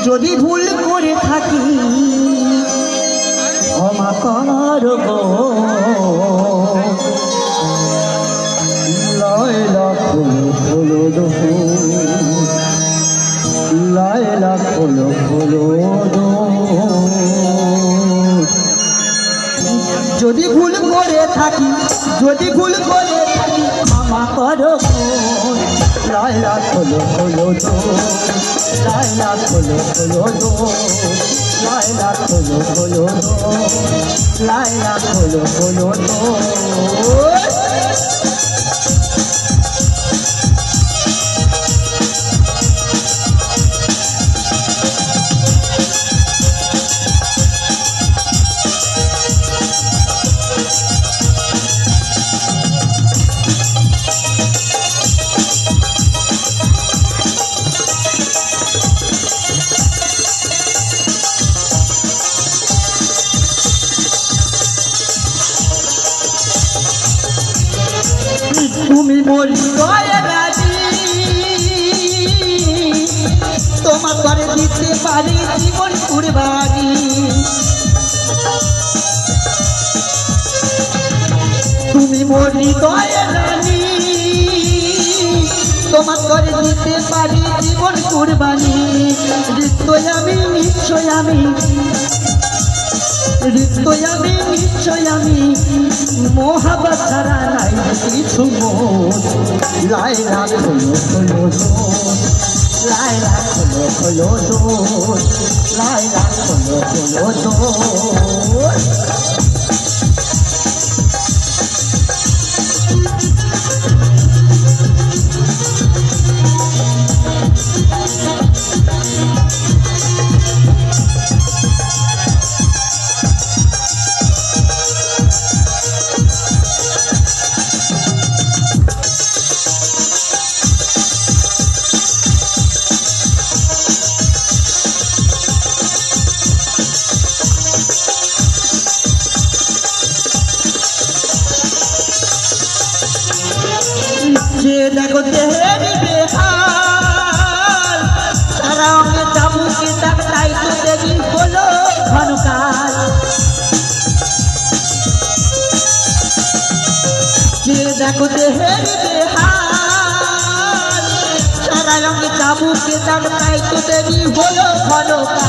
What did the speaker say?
যদি ভুল করে থাকি ক্ষমা করো গো। লায়লা খোলো খোলো দো, লায়লা খোলো খোলো দো। যদি ভুল করে থাকি, যদি ভুল করে থাকি ক্ষমা করো গো। লায়লা খোলো খোলো দো, লায়লা খোলো খোলো দো, লায়লা খোলো খোলো দো, লায়লা খোলো খোলো দো। তুমি মোর হৃদয়ে রাজি, তোমার করে দিতে পারি জীবন কুরবানি। তুমি মোর হৃদয়ে রাজি, তোমার করে দিতে পারি জীবন কুরবানি। নিশ্চয় আমি, নিশ্চয় আমি, নিশ্চয় আমি, নিশ্চয় আমি মোহাবত ছাড়া নাই কিছু মোর। লায়লা খোলো খোলো দো, লায়লা খোলো খোলো দো, লায়লা খোলো খোলো দো। যে দেখো দেহের বেহাল, তারা আমাকে চাবুকে তাই তো দেখি হলো ঘনকাল। যে দেখো দেহের বেহাল, তারা আমাকে চাবুকে তাই তো দেখি হলো ঘনকাল।